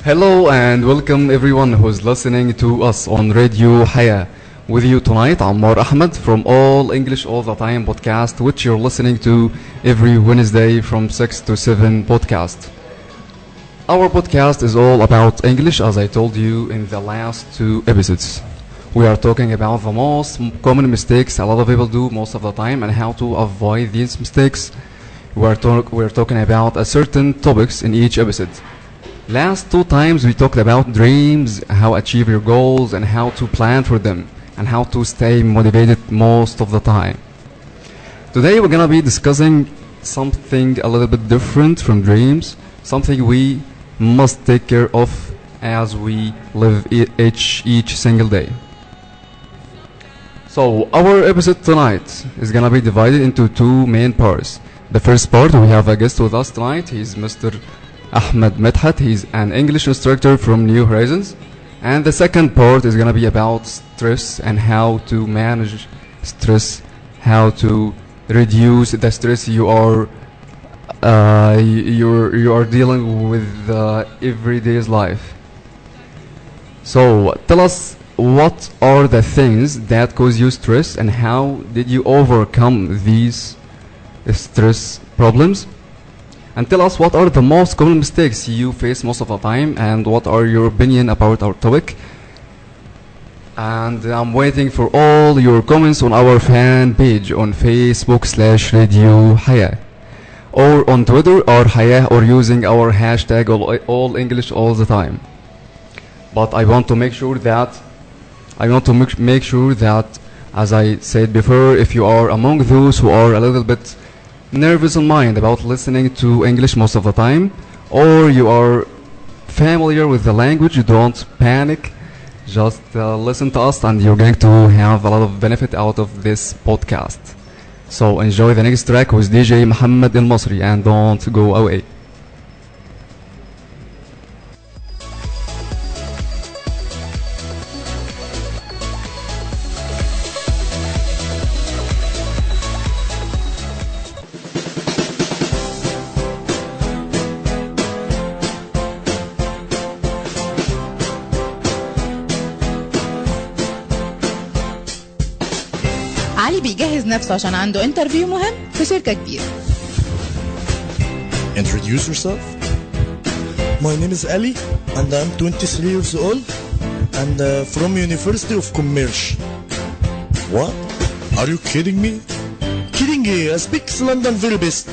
Hello and welcome everyone who's listening to us on Radio Haya. With you tonight, Ammar Ahmed from All English All the Time podcast, which you're listening to every Wednesday from 6 to 7 podcast. Our podcast is all about English, as I told you in the last two episodes. We are talking about the most common mistakes a lot of people do most of the time and how to avoid these mistakes. We're talking about a certain topics in each episode. Last two times we talked about dreams, how to achieve your goals and how to plan for them and how to stay motivated most of the time. Today we're gonna be discussing something a little bit different from dreams, something we must take care of as we live each single day. So our episode tonight is gonna be divided into two main parts. The first part, we have a guest with us tonight. He's Mr. Ahmed Medhat. He's an English instructor from New Horizons. And the second part is gonna be about stress and how to manage stress, how to reduce the stress you are dealing with everyday's life. So tell us, what are the things that cause you stress and how did you overcome these stress problems? And tell us what are the most common mistakes you face most of the time and what are your opinion about our topic. And I'm waiting for all your comments on our fan page on Facebook/Radio Haya or on Twitter or Haya or using our hashtag all English all the time. But I want to make sure that as I said before, if you are among those who are a little bit nervous in mind about listening to English most of the time, or you are familiar with the language, you don't panic. Just listen to us and you're going to have a lot of benefit out of this podcast. So enjoy the next track with DJ محمد المصري and don't go away. علي بيجهز نفسه عشان عنده انترفيو مهم في شركة كبيرة. Introduce yourself. My name is Ali and I'm 23 years old and from University of Commerce. What? Are you kidding me? Kidding me, I speak London very best.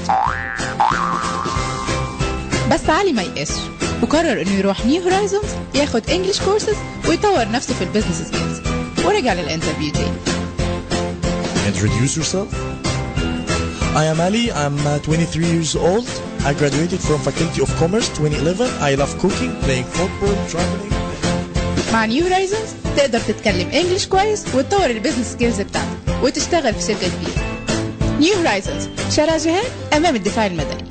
بس علي ما يقاسش وقرر انه يروح نيو هورايزونز ياخد انجلش كورسز ويطور نفسه في البيزنس سكيلز ورجع للانترفيو تاني. Introduce yourself. I am Ali. I'm 23 years old. I graduated from Faculty of Commerce 2011. I love cooking, playing football, traveling. مع نيو هورايزونز تقدر تتكلم انجلش كويس وتطور البيزنس سكيلز بتاعتك وتشتغل في شركة كبيرة. نيو هورايزونز، شارع جهاد أمام الدفاع المدني.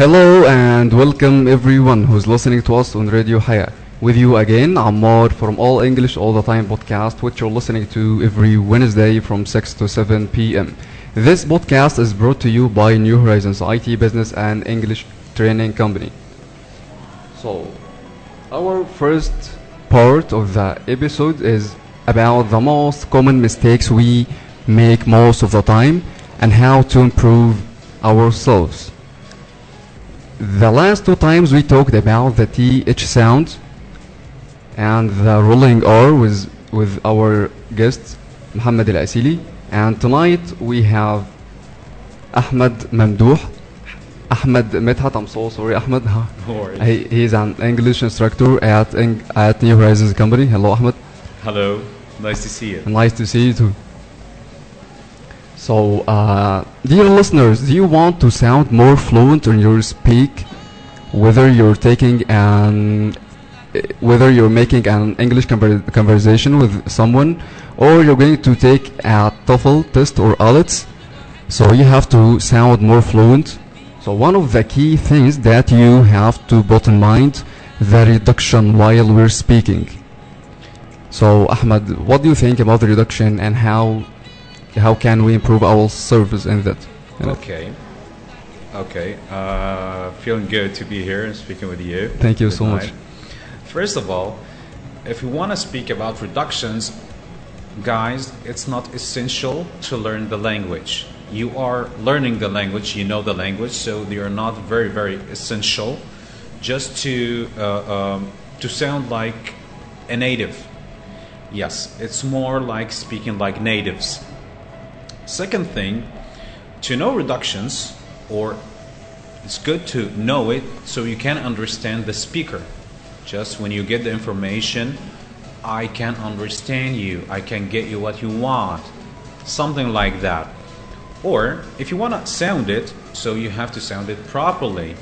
Hello and welcome everyone who's listening to us on Radio Haya. With you again, Ammar from All English All the Time podcast, which you're listening to every Wednesday from 6 to 7 p.m. This podcast is brought to you by New Horizons IT Business and English Training Company. So, our first part of the episode is about the most common mistakes we make most of the time and how to improve ourselves. The last two times we talked about the TH sound and the rolling R with our guest Muhammad al-Asili, and tonight we have Ahmed Mamdouh. Ahmed Medhat, I'm so sorry Ahmed. No worries. He's an English instructor at New Horizons Company. Hello Ahmed. Hello, nice to see you. Nice to see you too. So, dear listeners, do you want to sound more fluent in your speak whether you're taking an whether you're making an English conversation with someone, or you're going to take a TOEFL test or IELTS, so you have to sound more fluent. So one of the key things that you have to put in mind, the reduction while we're speaking. So Ahmed, what do you think about the reduction, and how can we improve our service in that? Okay. Feeling good to be here and speaking with you. Thank you so much. First of all, if you want to speak about reductions, guys, it's not essential to learn the language. You are learning the language, you know the language, so they are not very, very essential just to sound like a native. Yes, it's more like speaking like natives. Second thing, to know reductions, or it's good to know it so you can understand the speaker. Just when you get the information, I can understand you, I can get you what you want, something like that. Or if you want to sound it, so you have to sound it properly,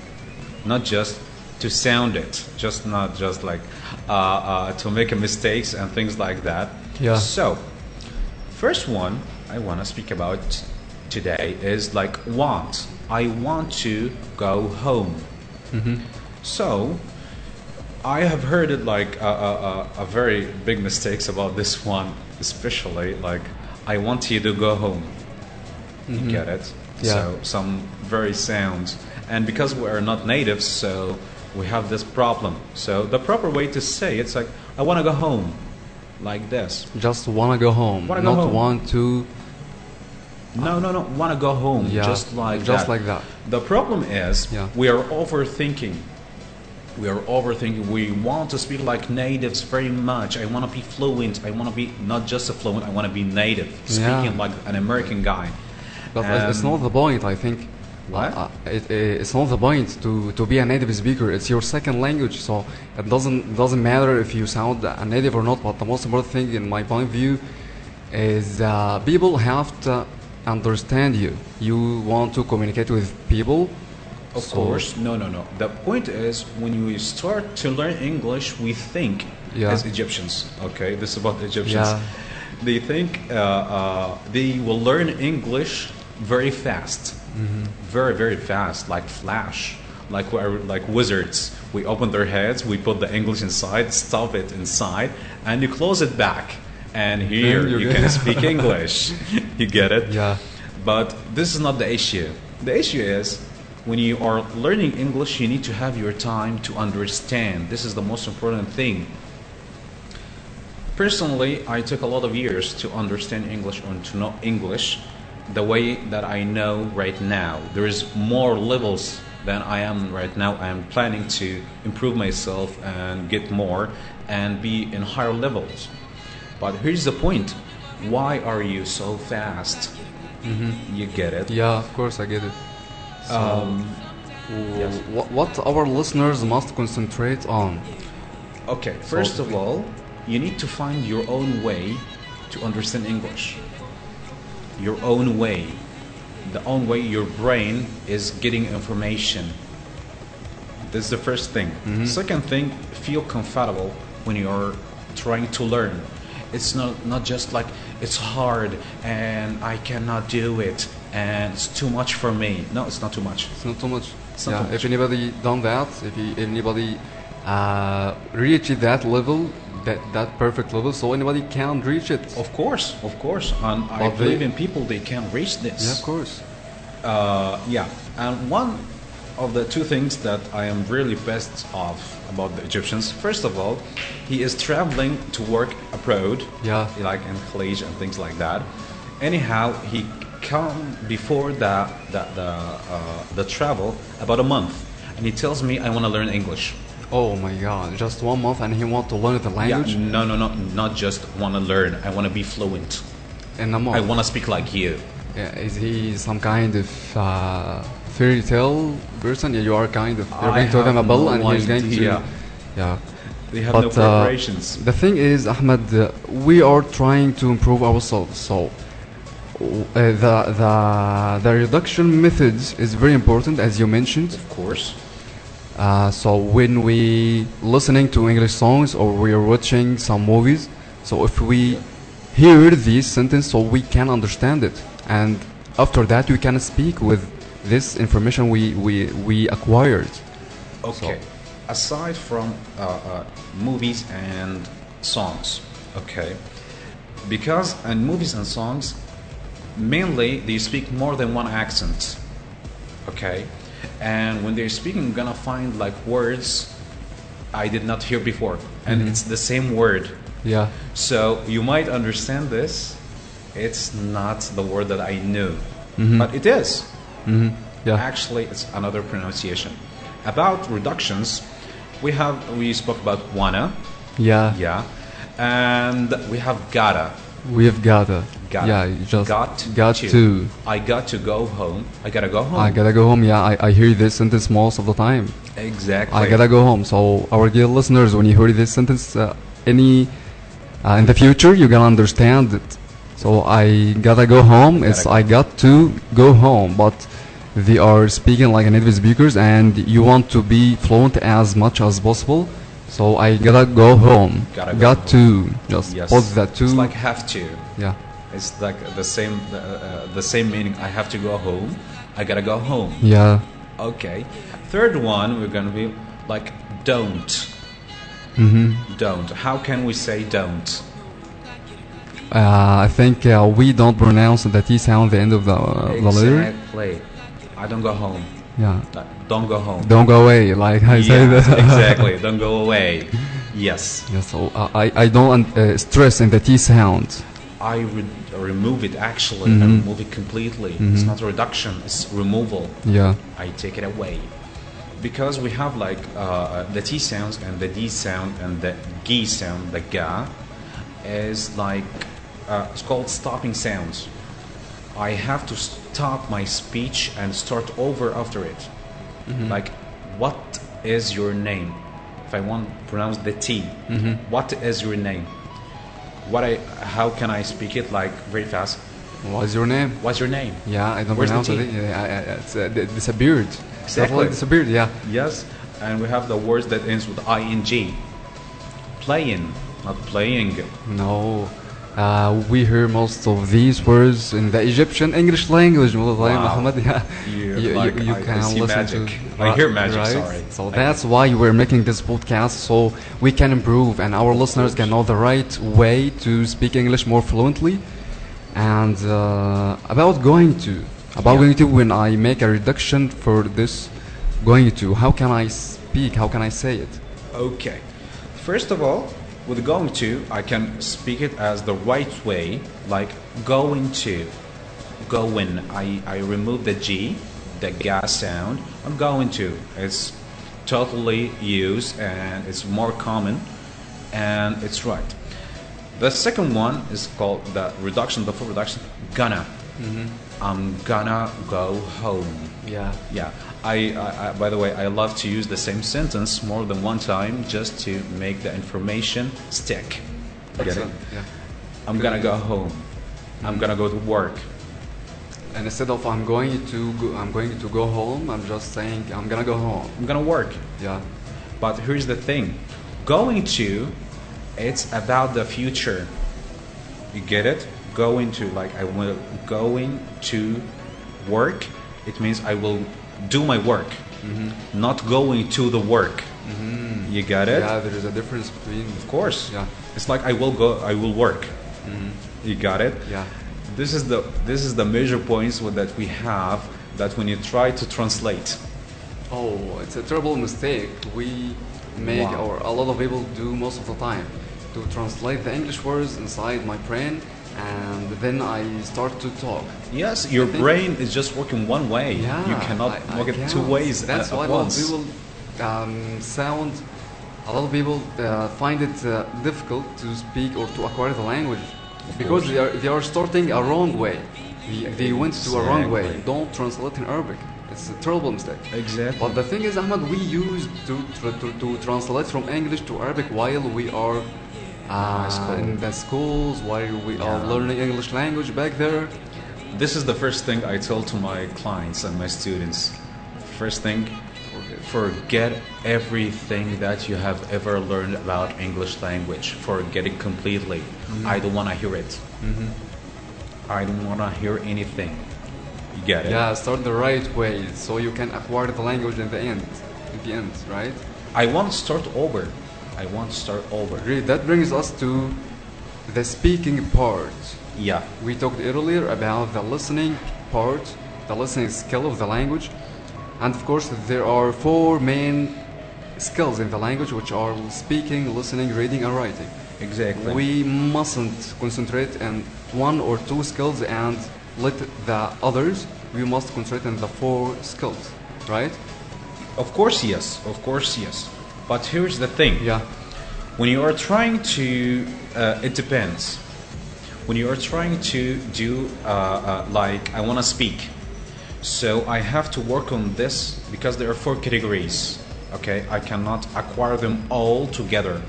not just to sound it, not just like to make mistakes and things like that. Yeah. So, first one I want to speak about today is like want. I want to go home. So, I have heard it like a very big mistakes about this one, especially like I want you to go home. You get it? Yeah. So some very sounds, and because we are not natives, so we have this problem. So the proper way to say it's like I want to go home, like this. Just wanna go home, Wanna go not home. want to. No, want to go home, Yeah, just like just that. like that. The problem is Yeah. we are overthinking. We want to speak like natives very much. I want to be fluent. I want to be not just a fluent. I want to be native, speaking like an American guy. But it's not the point, I think. What? It's not the point to be a native speaker. It's your second language, so it doesn't matter if you sound a native or not. But the most important thing, in my point of view, is people have to understand you. You want to communicate with people. Of course, no. The point is, when we start to learn English, we think as Egyptians. Okay, this is about the Egyptians. Yeah. They think they will learn English very fast, very, very fast, like flash, like we're like wizards. We open their heads, we put the English inside, stuff it inside, and you close it back, and here you can speak English. You get it? Yeah. But this is not the issue. The issue is, when you are learning English, you need to have your time to understand. This is the most important thing. Personally, I took a lot of years to understand English and to know English the way that I know right now. There is more levels than I am right now. I am planning to improve myself and get more and be in higher levels. But here's the point. Why are you so fast? You get it? Yeah, of course I get it. So, what our listeners must concentrate on? Okay, first of all, you need to find your own way to understand English. Your own way. The own way your brain is getting information. This is the first thing. Second thing, feel comfortable when you are trying to learn. It's not just like it's hard and I cannot do it and it's too much for me. No, it's not too much. It's not too much. It's not too much. If anybody done that, if anybody reached that level, that perfect level, so anybody can reach it. Of course. And I believe in people, they can reach this. Yeah, of course. And one of the two things that I am really pissed off about the Egyptians, first of all, he is traveling to work abroad, like in college and things like that. Anyhow, he come before the travel about a month, and he tells me I want to learn English. Oh my God! Just 1 month, and he want to learn the language? Yeah, no, not just want to learn. I want to be fluent. In a month. I want to speak like you. Yeah, is he some kind of fairy tale person? Yeah, you are kind of. You're going to give him a bill, and he's going to. Yeah. They have no preparations. The thing is, Ahmed, we are trying to improve ourselves. So the reduction methods is very important, as you mentioned. Of course. So when we listening to English songs or we are watching some movies, so if we hear this sentence, so we can understand it, and after that we can speak with this information we acquired. Okay. Aside from movies and songs, okay, because in movies and songs, mainly they speak more than one accent, okay, and when they're speaking, you're gonna find like words I did not hear before, and it's the same word. Yeah. So you might understand this. It's not the word that I knew, but it is. Yeah. Actually, it's another pronunciation. About reductions, we spoke about wanna, Yeah. yeah, and we have gotta. We have gotta. Gotta. Yeah, you just got to. I got to go home. I gotta go home. I gotta go home. Yeah, I hear this sentence most of the time. Exactly. I gotta go home. So our dear listeners, when you hear this sentence, in the future, you're gonna understand it. So I gotta go home. It's I got to go home, but they are speaking like native speakers, and you want to be fluent as much as possible. So I gotta go home. Got to. Just pause that to. It's like have to. Yeah. It's like the same meaning. I have to go home. I gotta go home. Yeah. Okay. Third one, we're gonna be like don't. Don't. How can we say don't? I think we don't pronounce the T sound at the end of the letter. Exactly. I don't go home. Yeah. Don't go home. Don't go away, like I say that. Exactly. Don't go away. Yes. Yeah, so I don't stress in the T sound. I remove it actually. I remove it completely. It's not a reduction. It's removal. Yeah. I take it away. Because we have like the T sounds and the D sound and the G sound, the Ga, is like, it's called stopping sounds. I have to stop my speech and start over after it. Like, what is your name? If I want to pronounce the T, what is your name? How can I speak it like very fast? What's your name? What's your name? Yeah, I don't Where's pronounce the it. T? It's disappeared. Exactly. Disappeared. Yeah. Yes, and we have the words that ends with ing. Playing, not playing. No. We hear most of these words in the Egyptian English language. Muhammad, yeah. You I can see listen magic. to. I hear magic. Right? Sorry. So that's why we're making this podcast, so we can improve and our listeners can know the right way to speak English more fluently. And about going to, when I make a reduction for this going to, how can I speak? How can I say it? Okay. First of all, with going to, I can speak it as the right way, like going to. Going. I remove the G, the Ga sound. I'm going to. It's totally used and it's more common and it's right. The second one is called the reduction, the full reduction, gonna. I'm gonna go home. Yeah. Yeah. I by the way, I love to use the same sentence more than one time just to make the information stick. Get it? Yeah. I'm gonna go home. I'm gonna go to work. And instead of I'm going to go home, I'm just saying I'm gonna go home. I'm gonna work. Yeah. But here's the thing. Going to, it's about the future. You get it? Going to, like I will going to work, it means I will do my work, not going to the work. You get it? Yeah, there is a difference between. Of course. Yeah. It's like I will go, I will work. You got it? Yeah. This is the major points that we have that when you try to translate. Oh, it's a terrible mistake we make, or a lot of people do most of the time, to translate the English words inside my brain, and then I start to talk. Yes, your brain is just working one way. Yeah, you cannot work it two ways That's at why once. a lot of people find it difficult to speak or to acquire the language because they are starting a wrong way. They went to a wrong way. Don't translate in Arabic. It's a terrible mistake. Exactly. But the thing is, Ahmed, we used to translate from English to Arabic while we are in the schools, while we are learning English language back there. This is the first thing I told to my clients and my students. First thing, Forget everything that you have ever learned about English language. Forget it completely. I don't want to hear it. I don't want to hear anything. You get it? Yeah, start the right way so you can acquire the language in the end. In the end, right? I want to start over. I want to start over. Great. That brings us to the speaking part. Yeah. We talked earlier about the listening part, the listening skill of the language. And of course, there are 4 main skills in the language, which are speaking, listening, reading, and writing. Exactly. We mustn't concentrate on 1 or 2 skills and let the others. We must concentrate on the 4 skills, right? Of course, yes. Of course, yes. But here's the thing. Yeah. When you are trying to, it depends. When you are trying to do, like, I want to speak. So I have to work on this because there are 4 categories. Okay, I cannot acquire them all together.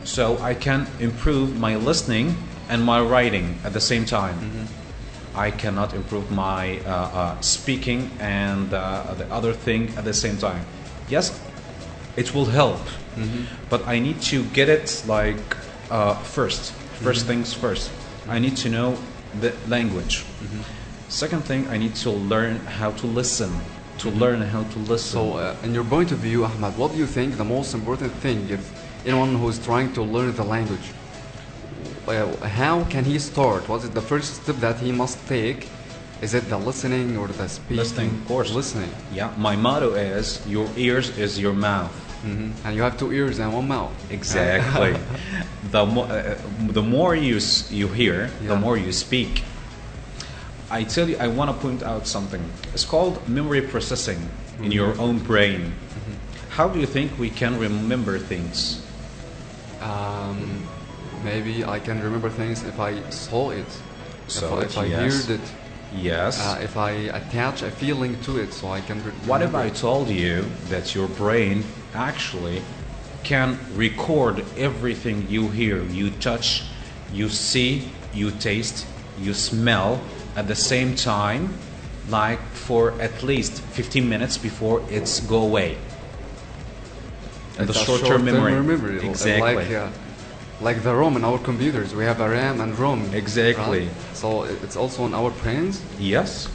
So I can improve my listening and my writing at the same time. I cannot improve my speaking and the other thing at the same time. Yes, it will help, but I need to get it like first. First things first. I need to know the language. Second thing, I need to learn how to listen. Learn how to listen. So, in your point of view, Ahmad, what do you think the most important thing if anyone who is trying to learn the language? How can he start? What is the first step that he must take? Is it the listening or the speaking? Listening, of course. Listening. Yeah, my motto is your ears is your mouth. And you have 2 ears and 1 mouth. Exactly. The more you hear, the more you speak. I tell you, I want to point out something. It's called memory processing in your own brain. How do you think we can remember things? Maybe I can remember things if I saw it, if I yes. heard it, Yes. if I attach a feeling to it, so I can remember. What if I told you that your brain actually can record everything you hear, you touch, you see, you taste, you smell at the same time, like for at least 15 minutes before it's go away? And the It's a short-term memory. Exactly. Like the ROM in our computers, we have a RAM and ROM. Exactly. Right? So it's also in our brains. Yes.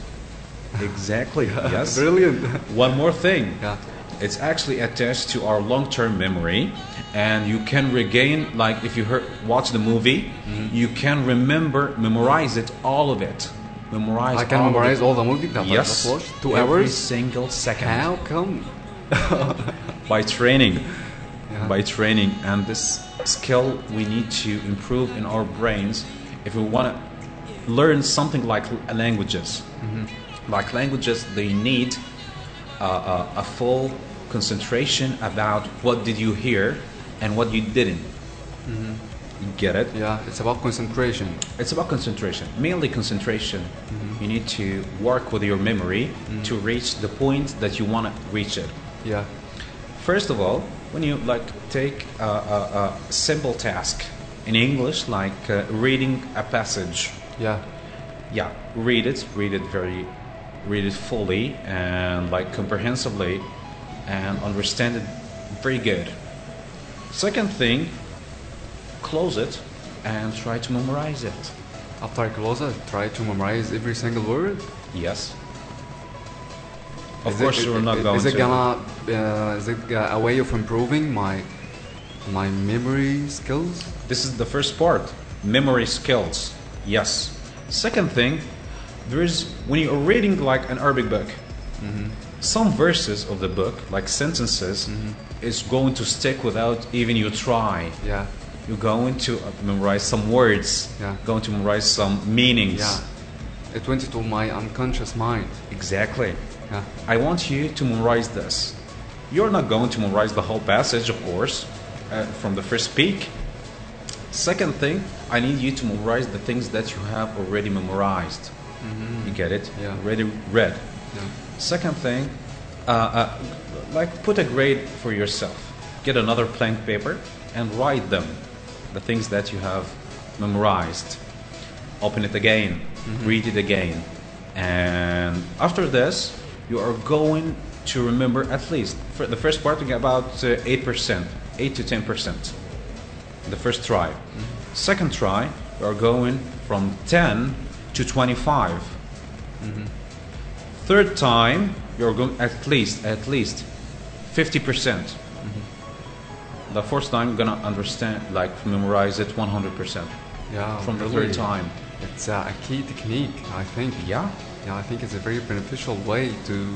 Exactly. Yes. Brilliant. One more thing. Yeah. It's actually attached to our long-term memory, and you can regain, like if you watch the movie, you can memorize it, all of it. I can memorize all the movie that I Yes. just watched. 2 Every hours. single second. How come? By training. Yeah. By training, and this skill we need to improve in our brains if we want to learn something like languages. Like languages, they need a full concentration about what did you hear and what you didn't. You get it? Yeah, it's about concentration. It's about concentration, mainly concentration. You need to work with your memory to reach the point that you want to reach it. Yeah. First of all, when you like take a simple task in English, like reading a passage, Yeah. read it fully and like comprehensively, and understand it very good. Second thing, close it and try to memorize it. After I close it, try to memorize every single word. Yes. Of course, you're not going to. Is it a way of improving my memory skills? This is the first part, memory skills. Yes. Second thing, when you're reading like an Arabic book, some verses of the book, like sentences, is going to stick without even you try. Yeah. You're going to memorize some words. Yeah. Going to memorize some meanings. Yeah. It went into my unconscious mind. Exactly. Yeah. I want you to memorize this. You're not going to memorize the whole passage, of course, from the first peak. Second thing, I need you to memorize the things that you have already memorized. You get it? Yeah. Already read. Yeah. Second thing, like put a grade for yourself. Get another blank paper and write them, the things that you have memorized. Open it again, read it again. And after this, you are going to remember at least for the first part, we get about 8%, 8 to 10%. The first try. Second try, we are going from 10 to 25. Third time, you're going at least 50%. The fourth time, you're gonna understand, like memorize it 100%. Yeah, From the really. third time. It's a key technique, I think. Yeah. Yeah, I think it's a very beneficial way to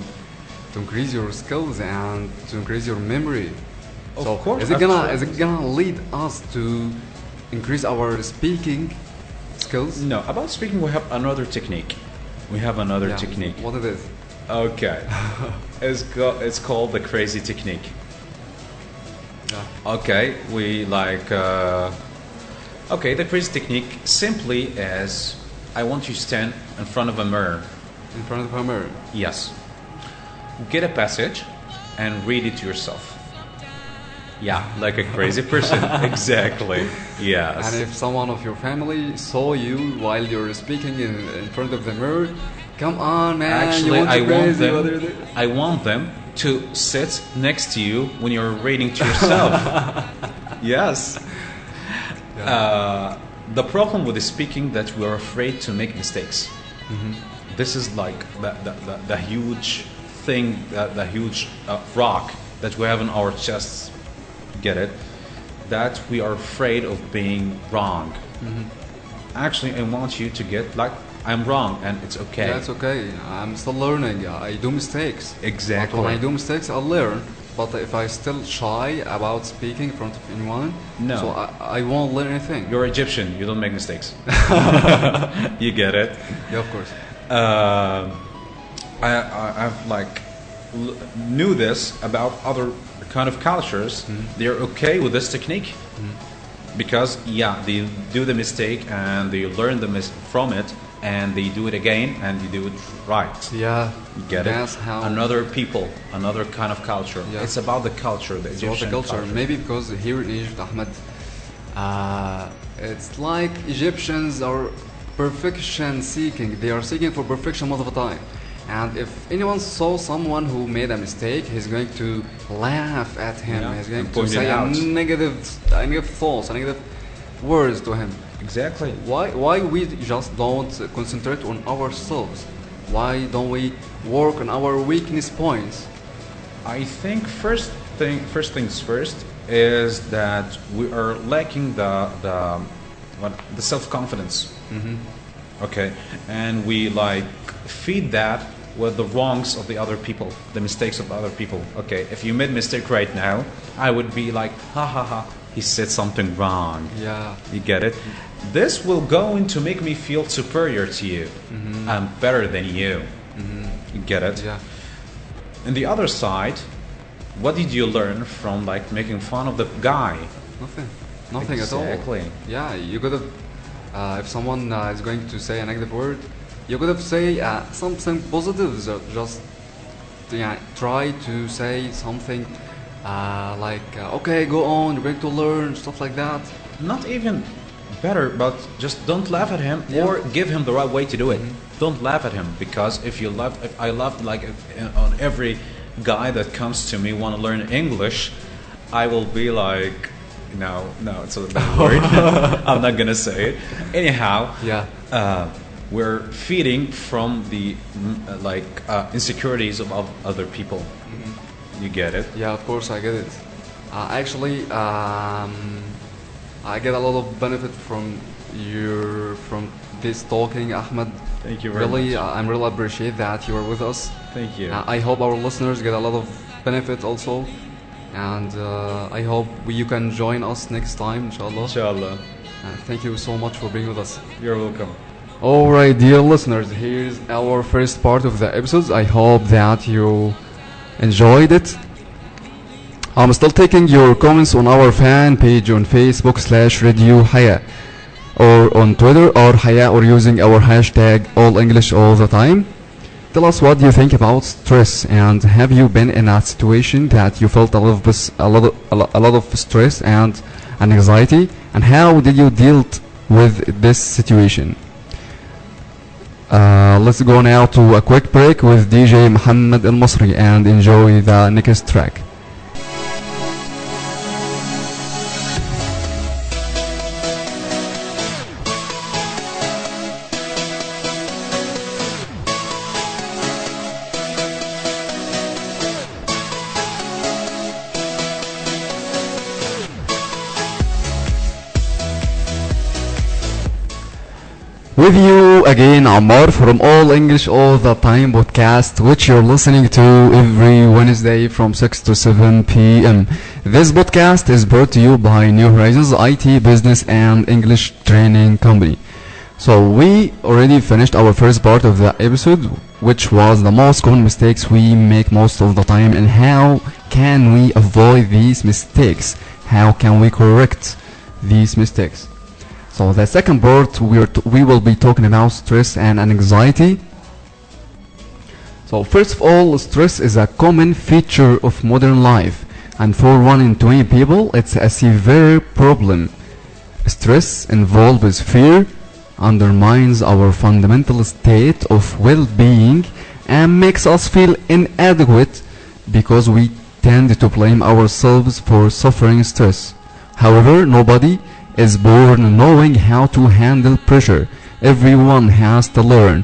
increase your skills and to increase your memory. Of So course, is it gonna lead us to increase our speaking skills? No, about speaking, we have another technique. We have another Yeah. technique. What it is? Okay. It's called the crazy technique. Yeah. Okay, we like. Okay, the crazy technique simply is I want you to stand in front of a mirror. In front of a mirror. Yes. Get a passage and read it to yourself. Yeah, like a crazy person. Exactly. Yes. And if someone of your family saw you while you're speaking in front of the mirror, come on, man. Actually, you want crazy. What are you I want them to sit next to you when you're reading to yourself. Yes. The problem with the speaking that we're afraid to make mistakes. This is like the huge thing, the huge rock that we have in our chests. Get it? That we are afraid of being wrong. Actually, I want you to get like I'm wrong and it's okay. Yeah, it's okay. I'm still learning. I do mistakes. Exactly. But when I do mistakes, I'll learn. But if I still shy about speaking in front of anyone, No. so I won't learn anything. You're Egyptian. You don't make mistakes. You get it? Yeah, of course. I've like knew this about other kind of cultures. They're okay with this technique because they do the mistake and they learn from it and they do it again and they do it right. Yeah. You get That's it? how Another people, another kind of culture. Yeah. It's about the culture, the it's about the Egyptian culture. Maybe because here in Egypt, Ahmed, it's like Egyptians are perfection seeking. They are seeking for perfection most of the time. And if anyone saw someone who made a mistake, he's going to laugh at him. Yeah, He's going and to point it say out. negative thoughts, negative words to him. Exactly. Why we just don't concentrate on ourselves? Why don't we work on our weakness points? I think first things first is that we are lacking the self-confidence. Okay, and we like feed that with the wrongs of the other people, the mistakes of the other people. Okay, if you made a mistake right now, I would be like, ha ha ha, he said something wrong. Yeah. You get it? This will go in to make me feel superior to you. I'm better than you. You get it? Yeah. And the other side, what did you learn from like making fun of the guy? Nothing at all. Exactly. Yeah, you could have, if someone is going to say a negative word, you could have say something positive. Just try to say something like, okay, go on, you're going to learn, stuff like that. Not even better, but just don't laugh at him or give him the right way to do it. Don't laugh at him because if I laugh like on every guy that comes to me want to learn English, I will be like, no, it's a bad word. I'm not gonna say it. Anyhow, we're feeding from the insecurities of other people. You get it? Yeah, of course I get it. Actually, I get a lot of benefit from this talking, Ahmed. Thank you very much. I really appreciate that you are with us. Thank you. I hope our listeners get a lot of benefit also, and I hope you can join us next time, inshallah. Inshallah. Thank you so much for being with us. You're welcome. Alright, dear listeners, here's our first part of the episodes. I hope that you enjoyed it. I'm still taking your comments on our fan page on Facebook /Radio Haya, or on Twitter or Haya, or using our hashtag All English All the Time. Tell us what you think about stress, and have you been in a situation that you felt a lot of stress and anxiety, and how did you deal with this situation? Let's go now to a quick break with DJ محمد المصري and enjoy the next track. With you again, Ammar, from All English All the Time podcast, which you're listening to every Wednesday from 6 to 7 p.m. This podcast is brought to you by New Horizons IT Business and English Training Company. So we already finished our first part of the episode, which was the most common mistakes we make most of the time and how can we avoid these mistakes? How can we correct these mistakes? So the second part we will be talking about stress and anxiety. So first of all, stress is a common feature of modern life, and for 1 in 20 people it's a severe problem. Stress involves fear, undermines our fundamental state of well-being and makes us feel inadequate because we tend to blame ourselves for suffering stress. However, nobody is born knowing how to handle pressure. Everyone has to learn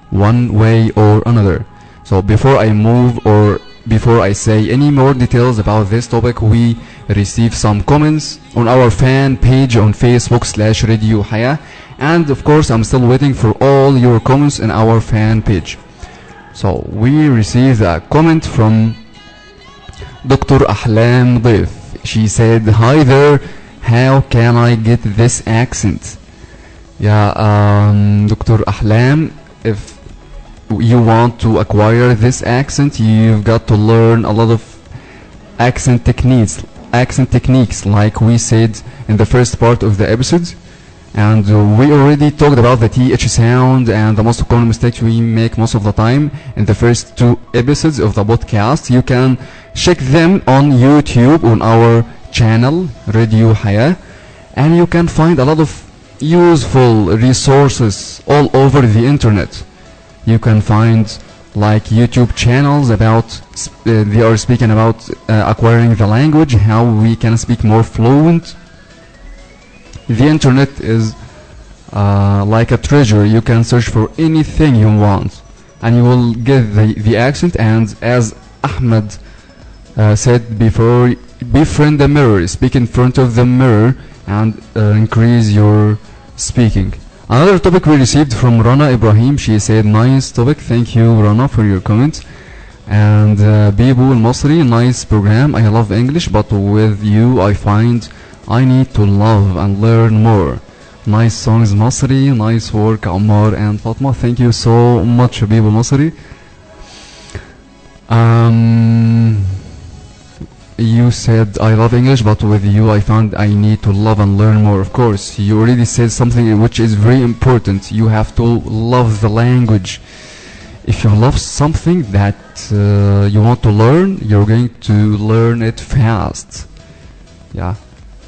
one way or another. So before I move or before I say any more details about this topic, we received some comments on our fan page on Facebook/Radio Haya, and of course I'm still waiting for all your comments in our fan page. So we received a comment from Dr. Ahlam Dif. She said, "Hi there, how can I get this accent?" Yeah, Dr. Ahlam, if you want to acquire this accent, you've got to learn a lot of accent techniques like we said in the first part of the episode. And we already talked about the TH sound and the most common mistakes we make most of the time in the first 2 episodes of the podcast. You can check them on YouTube on our channel Radio Haya, and you can find a lot of useful resources all over the internet. You can find like YouTube channels about they are speaking about acquiring the language, how we can speak more fluent. The internet is like a treasure. You can search for anything you want and you will get the accent. And as Ahmed said before, befriend the mirror, speak in front of the mirror and increase your speaking. Another topic we received from Rana Ibrahim. She said, "Nice topic, thank you Rana for your comment." And Bibu al-Masri, "Nice program, I love English, but with you I find I need to love and learn more. Nice songs Masri, nice work Ammar and Fatma." Thank you so much Bibu al-Masri. You said, "I love English, but with you I found I need to love and learn more." Of course, you already said something which is very important. You have to love the language. If you love something that you want to learn, you're going to learn it fast. Yeah,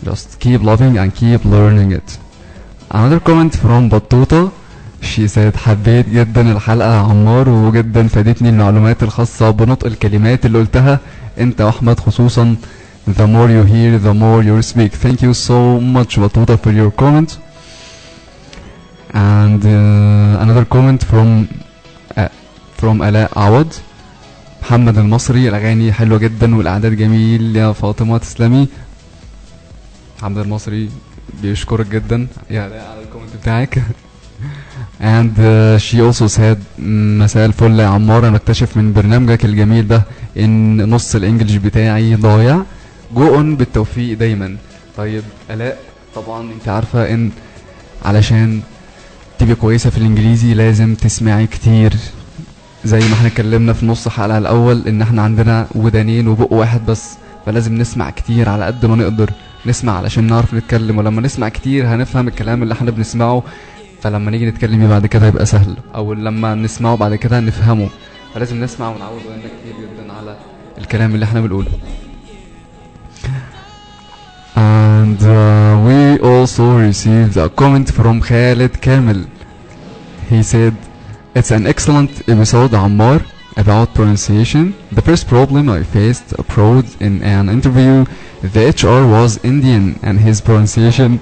just keep loving and keep learning it. Another comment from Batuta. She said, "حبيت جدا الحلقة يا عمار وجدا فادتني المعلومات الخاصة بنطق الكلمات اللي قلتها انت واحمد خصوصا. The more you hear, the more you speak." Thank you so much Batuta for your comment. And another comment from Ala Awad. محمد المصري، الأغاني حلوة جدا والإعداد جميل يا فاطمة، تسلمي. محمد المصري بيشكرك جدا يا على الكومنت بتاعك. And she also said, "مساء الفل يا عمار، انا اكتشف من برنامجك الجميل ده ان نص الانجليش بتاعي ضايع. جو اون بالتوفيق دايما." طيب الاء، طبعا انت عارفة ان علشان تبقى كويسة في الانجليزي لازم تسمعي كتير، زي ما احنا اتكلمنا في نص حلقة الاول ان احنا عندنا ودانين وبق واحد بس، فلازم نسمع كتير على قد ما نقدر نسمع علشان نعرف نتكلم، ولما نسمع كتير هنفهم الكلام اللي احنا بنسمعه، فلما نيجي نتكلم بيه بعد كده يبقى سهل، او لما نسمعه بعد كده نفهمه. فلازم نسمع ونعود ودنا كتير جدا على الكلام اللي احنا بنقوله. And we also received a comment from Khalid Kamel. He said, It's an excellent episode, Ammar, about pronunciation. The first problem I faced abroad in an interview, the HR was Indian and his pronunciation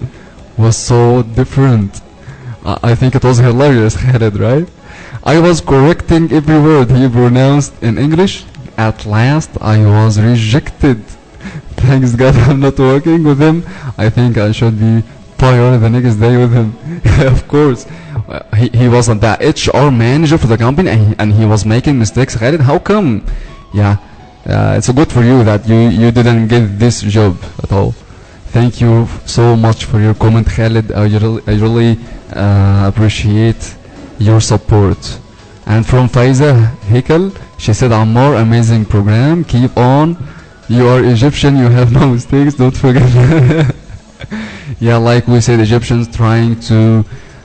was so different. I think it was hilarious, Khaled, right? I was correcting every word he pronounced in English. At last, I was rejected. Thanks God I'm not working with him. I think I should be fired the next day with him. Of course. He wasn't the HR manager for the company and he was making mistakes. Khaled, how come? Yeah, it's good for you that you didn't get this job at all. Thank you so much for your comment, Khaled. I really appreciate your support. And from Faiza Hekel, she said, Ammar, amazing program. Keep on. You are Egyptian. You have no mistakes. Don't forget. Yeah, like we said, Egyptians trying to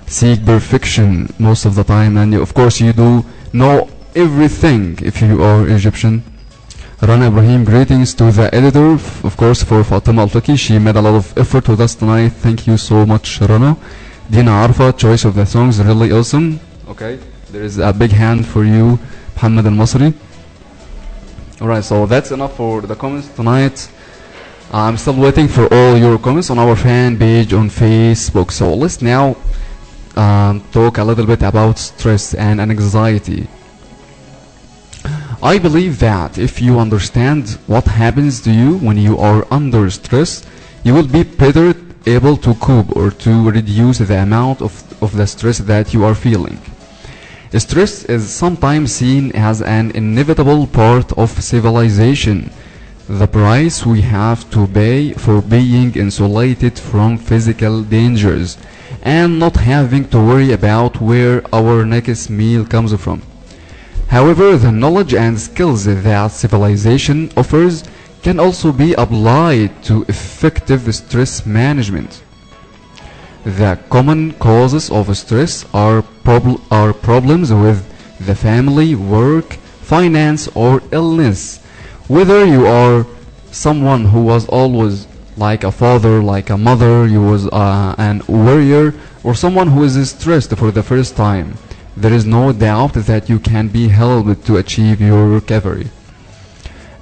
seek perfection most of the time, and of course you do know everything if you are Egyptian. Rana Ibrahim, greetings to the editor, of course, for Fatima Al-Faqi. She made a lot of effort with us tonight. Thank you so much, Rana. Dina Arfa, choice of the songs really awesome. Okay, there is a big hand for you, Muhammad al-Masri. Alright, so that's enough for the comments tonight. I'm still waiting for all your comments on our fan page on Facebook. So let's now talk a little bit about stress and anxiety. I believe that if you understand what happens to you when you are under stress, you will be better able to cope or to reduce the amount of the stress that you are feeling. Stress is sometimes seen as an inevitable part of civilization. The price we have to pay for being insulated from physical dangers and not having to worry about where our next meal comes from. However, the knowledge and skills that civilization offers can also be applied to effective stress management. The common causes of stress are problems with the family, work, finance, or illness. Whether you are someone who was always like a father, like a mother, you was an warrior, or someone who is stressed for the first time, there is no doubt that you can be helped to achieve your recovery.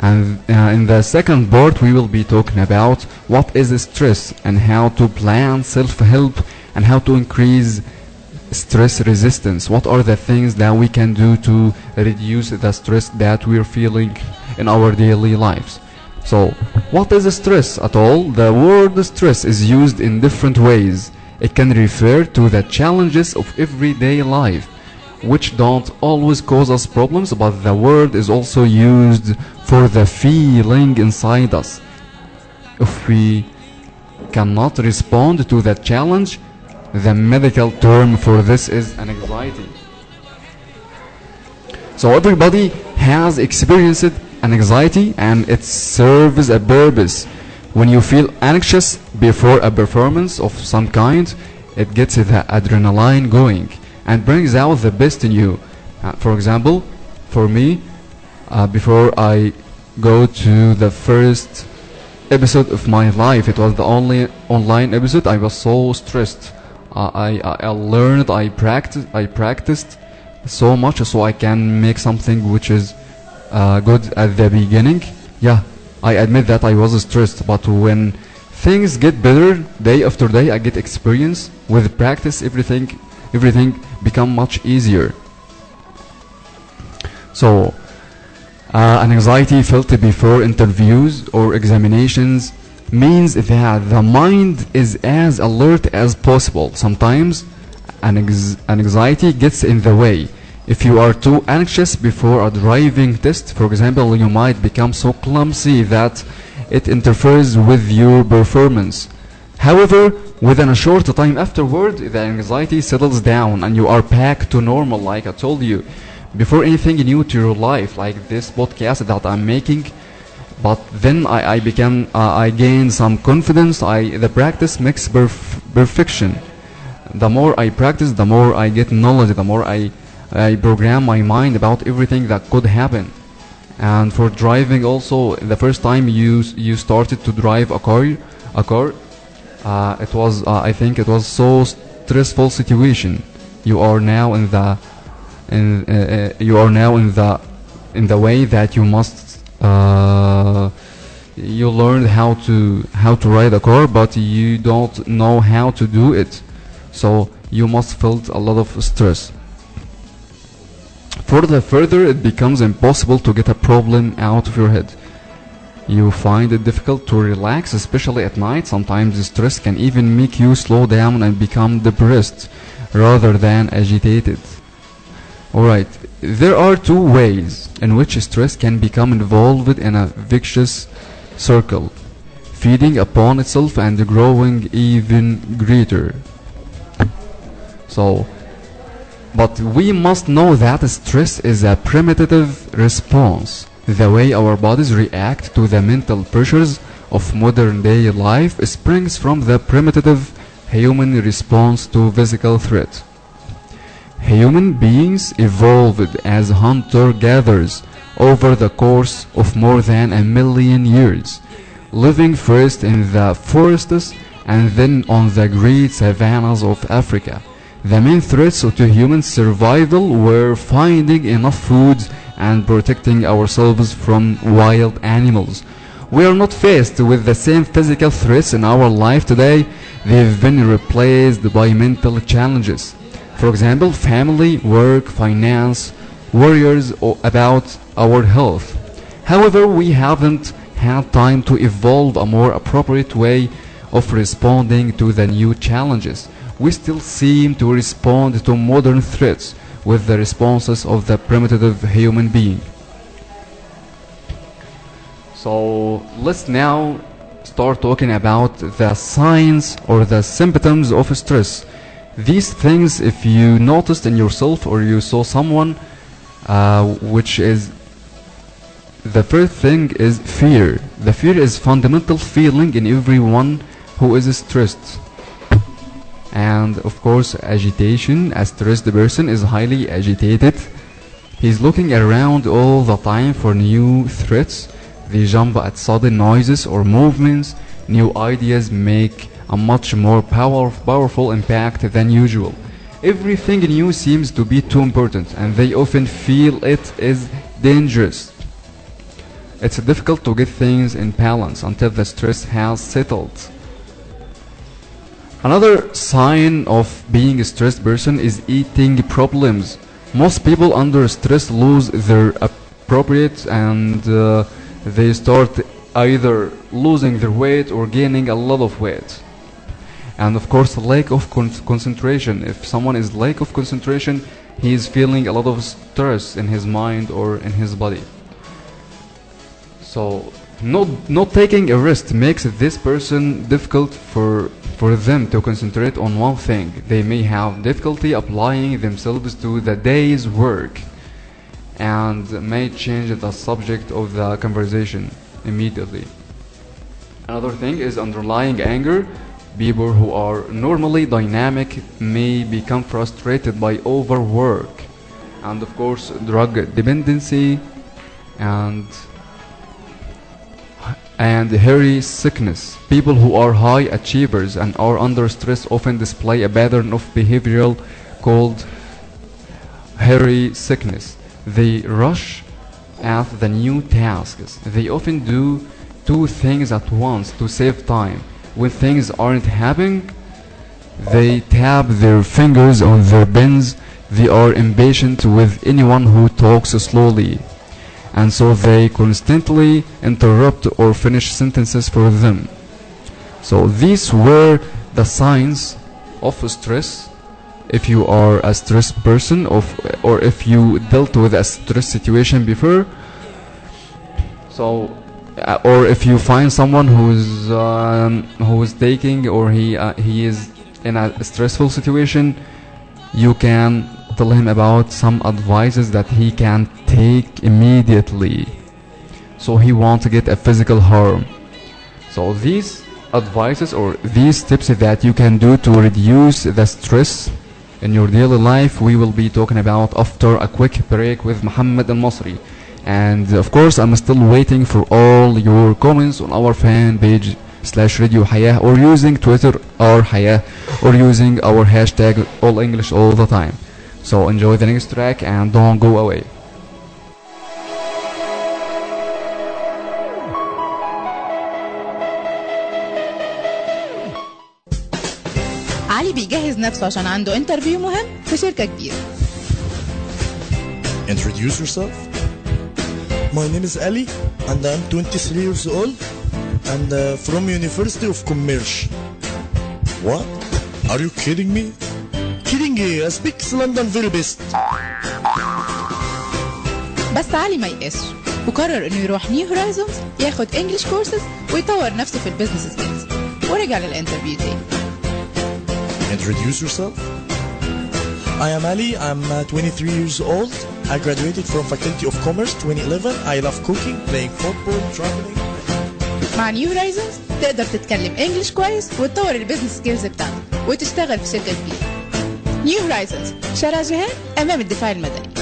And in the second part, we will be talking about what is stress and how to plan self-help and how to increase stress resistance. What are the things that we can do to reduce the stress that we're feeling in our daily lives? So, what is stress at all? The word stress is used in different ways. It can refer to the challenges of everyday life, which don't always cause us problems, but the word is also used for the feeling inside us. If we cannot respond to that challenge, the medical term for this is an anxiety. So everybody has experienced an anxiety and it serves a purpose. When you feel anxious before a performance of some kind, it gets the adrenaline going and brings out the best in you. For example, for me, before I go to the first episode of my life, it was the only online episode, I was so stressed. I learned, I practiced so much so I can make something which is good at the beginning. Yeah, I admit that I was stressed, but when things get better day after day, I get experience. With practice, everything become much easier. So an anxiety felt before interviews or examinations means that the mind is as alert as possible. Sometimes an anxiety gets in the way. If you are too anxious before a driving test, for example, you might become so clumsy that it interferes with your performance. However, within a short time afterward, the anxiety settles down and you are back to normal, like I told you. Before anything new to your life, like this podcast that I'm making, but then I gained some confidence. The practice makes perfection. The more I practice, the more I get knowledge, the more I program my mind about everything that could happen. And for driving also, the first time you started to drive a car, it was I think it was so stressful situation. You are now in the you are now in the way that you must you learned how to ride a car, but you don't know how to do it, so you must feel a lot of stress. Further it becomes impossible to get a problem out of your head. You find it difficult to relax, especially at night. Sometimes the stress can even make you slow down and become depressed rather than agitated. Alright, there are two ways in which stress can become involved in a vicious circle, feeding upon itself and growing even greater. But we must know that stress is a primitive response. The way our bodies react to the mental pressures of modern day life springs from the primitive human response to physical threat. Human beings evolved as hunter-gatherers over the course of more than 1 million years, living first in the forests and then on the great savannas of Africa. The main threats to human survival were finding enough food and protecting ourselves from wild animals. We are not faced with the same physical threats in our life today. They've been replaced by mental challenges. For example, family, work, finance, worries about our health. However, we haven't had time to evolve a more appropriate way of responding to the new challenges. We still seem to respond to modern threats with the responses of the primitive human being. So let's now start talking about the signs or the symptoms of stress. These things, if you noticed in yourself or you saw someone, which is the first thing is fear. The fear is fundamental feeling in everyone who is stressed. And of course, agitation. A stressed person is highly agitated. He's looking around all the time for new threats. They jump at sudden noises or movements. New ideas make a much more powerful impact than usual. Everything new seems to be too important, and they often feel it is dangerous. It's difficult to get things in balance until the stress has settled. Another sign of being a stressed person is eating problems. Most people under stress lose their appropriate and they start either losing their weight or gaining a lot of weight. And of course, lack of concentration. If someone is lack of concentration, he is feeling a lot of stress in his mind or in his body. So not taking a rest makes this person difficult for them to concentrate on one thing. They may have difficulty applying themselves to the day's work and may change the subject of the conversation immediately. Another thing is underlying anger. People who are normally dynamic may become frustrated by overwork, and of course drug dependency and hairy sickness. People who are high achievers and are under stress often display a pattern of behavioral called hairy sickness. They rush at the new tasks. They often do two things at once to save time. When things aren't happening, they tap their fingers on their pens. They are impatient with anyone who talks slowly, and so they constantly interrupt or finish sentences for them. So these were the signs of stress. If you are a stressed person or if you dealt with a stress situation before, so or if you find someone who is taking or he is in a stressful situation, you can tell him about some advices that he can take immediately, so he won't get a physical harm. So these advices or these tips that you can do to reduce the stress in your daily life, we will be talking about after a quick break with محمد المصري. And of course, I'm still waiting for all your comments on our fan page /Radio Hayah, or using Twitter or Hayah, or using our hashtag All English all the time. So enjoy the next track and don't go away. علي بيجهز نفسه عشان عنده انترفيو مهم في شركة كبيرة. Introduce yourself. My name is Ali and I'm 23 years old and from University of Commerce. What? Are you kidding me? Kidding you, I speak London very best. بس علي ما يقاسش وقرر انه يروح نيو هورايزونز ياخد انجلش كورسز ويطور نفسه في البيزنس سكيلز ورجع للانترفيو تاني. Introduce yourself. I am Ali. I'm 23 years old. I graduated from Faculty of Commerce 2011. I love cooking, playing football, traveling. مع نيو هورايزونز تقدر تتكلم انجلش كويس وتطور البيزنس سكيلز بتاعتك وتشتغل في شركة كبيرة. نيو هورايزونز شارع جهان امام الدفاع المدني.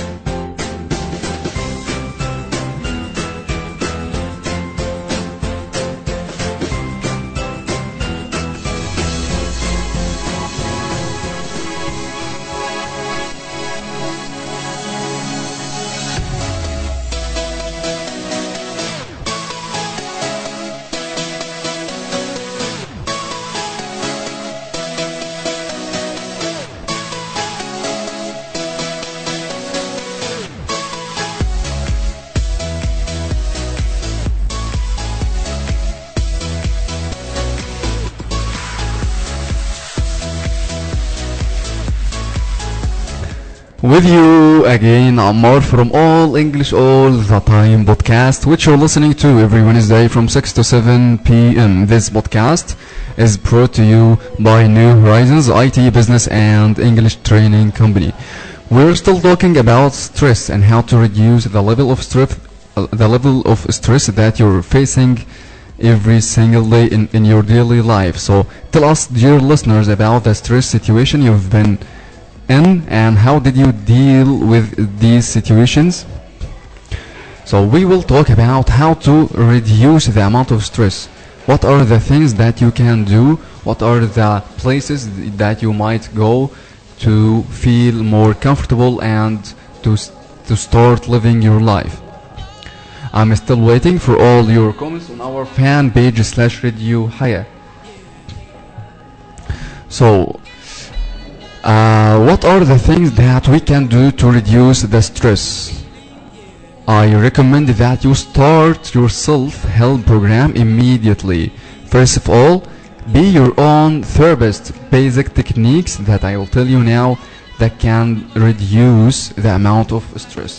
With you again, Ammar from All English All the Time podcast, which you're listening to every Wednesday from 6 to 7 p.m. This podcast is brought to you by New Horizons IT Business and English Training Company. We're still talking about stress and how to reduce the level of stress that you're facing every single day in your daily life. So tell us, dear listeners, about the stress situation you've been in and how did you deal with these situations. So we will talk about how to reduce the amount of stress. What are the things that you can do? What are the places that you might go to feel more comfortable and to start living your life? I'm still waiting for all your comments on our fan page /Radio Haya. So what are the things that we can do to reduce the stress? I recommend that you start your self-help program immediately. First of all, be your own therapist. Basic techniques that I will tell you now that can reduce the amount of stress.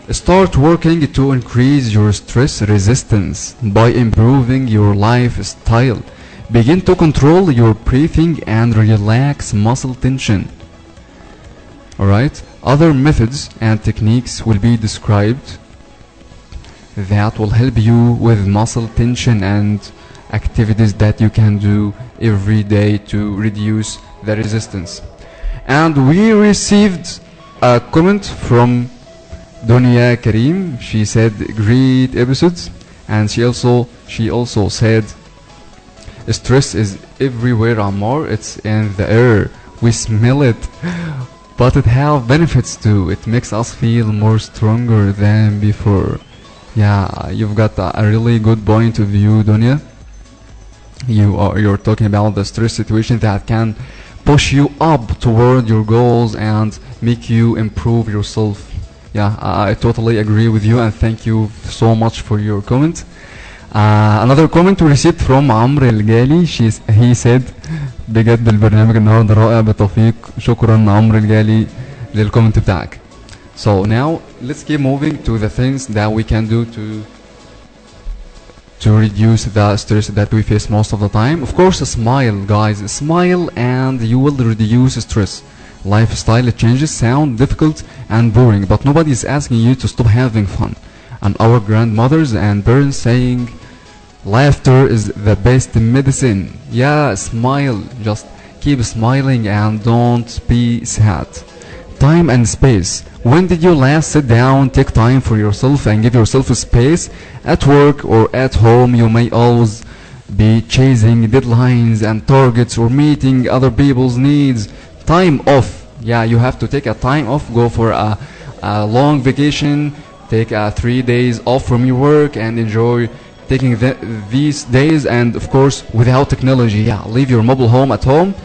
Start working to increase your stress resistance by improving your lifestyle. Begin to control your breathing and relax muscle tension. Alright, other methods and techniques will be described that will help you with muscle tension and activities that you can do every day to reduce the resistance. And we received a comment from Dunya Karim. She said great episodes, and she also said stress is everywhere, Ammar. It's in the air. We smell it. But it has benefits too. It makes us feel more stronger than before. Yeah, you've got a really good point of view, Dunya. You're talking about the stress situation that can push you up toward your goals and make you improve yourself. Yeah, I totally agree with you, and thank you so much for your comment. Another comment we received from عمرو الجالي. He said بجد البرنامج النهارده رائع بالتوفيق. شكرا عمرو الجالي للكومنت بتاعك. So now let's keep moving to the things that we can do to reduce the stress that we face most of the time. Of course, smile, guys. Smile and you will reduce stress. Lifestyle changes sound difficult and boring, but nobody is asking you to stop having fun. And our grandmothers and parents saying laughter is the best medicine. Yeah, smile. Just keep smiling and don't be sad. Time and space. When did you last sit down, take time for yourself and give yourself a space? At work or at home, you may always be chasing deadlines and targets or meeting other people's needs. Time off. Yeah, you have to take a time off, go for a long vacation, take 3 days off from your work, and enjoy taking these days. And of course, without technology, yeah, leave your mobile home at home,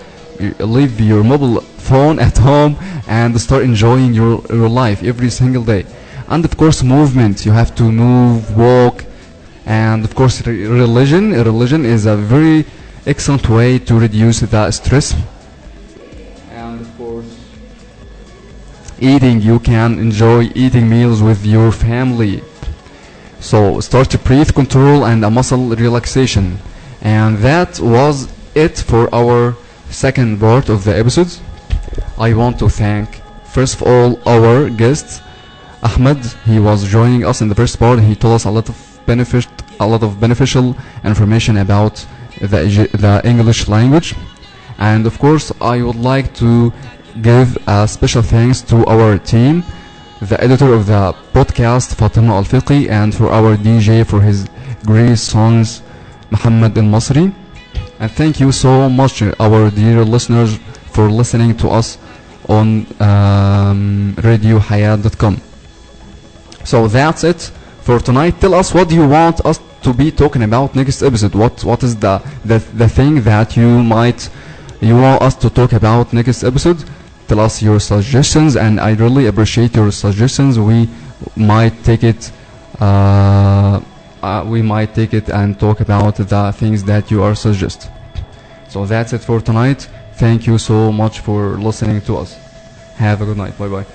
leave your mobile phone at home, and start enjoying your life every single day. And of course, movement. You have to move, walk, and of course, religion. Religion is a very excellent way to reduce the stress. And of course, eating. You can enjoy eating meals with your family. So start to breathe control and a muscle relaxation. And that was it for our second part of the episode. I want to thank first of all our guest Ahmed. He was joining us in the first part. He told us a lot of beneficial information about the English language. And of course, I would like to give a special thanks to our team, the editor of the podcast Fátima الفقى, and for our DJ for his great songs, Muhammad المصرى. And thank you so much, our dear listeners, for listening to us on radiohayat.com. So that's it for tonight. Tell us, what do you want us to be talking about next episode? What is the thing that you want us to talk about next episode? Tell us your suggestions, and I really appreciate your suggestions. We might take it and talk about the things that you are suggest. So that's it for tonight. Thank you so much for listening to us. Have a good night. Bye bye.